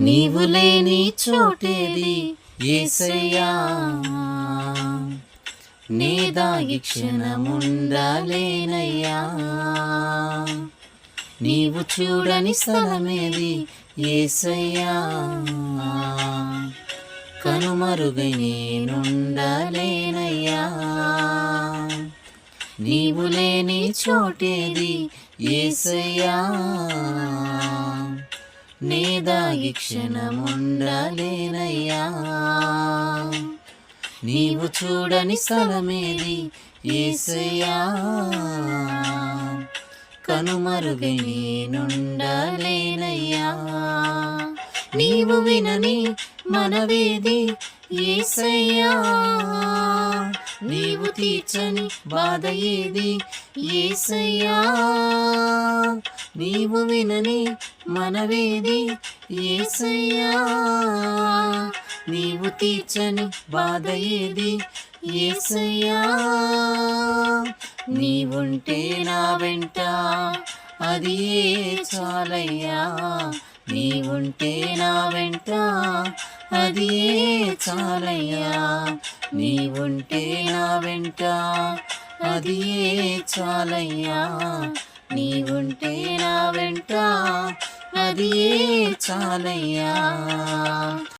నీవు లేని చోటేది యేసయ్యా, నే దాగి క్షణముండలేనయ్యా. నీవు చూడని స్థలమేది యేసయ్యా, కనుమరుగై నేనుండలేనయ్యా. నీవు లేని చోటేది యేసయ్యా, నే దాగి క్షణముండలేనయ్యా. నీవు చూడని స్థలమేది యేసయ్యా, కనుమరుగై నేనుండలేనయ్యా. నీవు వినని మనవేది యేసయ్యా, నీవు తీర్చని బాధ ఏది యేసయ్యా. నీవు వినని మనవేది యేసయ్యా, నీవు తీర్చని బాధ ఏది యేసయ్యా. నీవుంటే నా వెంట అది చాలయ్యా, నీవుంటే నా వెంట అది చాలయ్యా. నీవుంటే నా వెంట అది చాలయ్యా, నీవుంటే నా వెంట అది చాలయ్యా.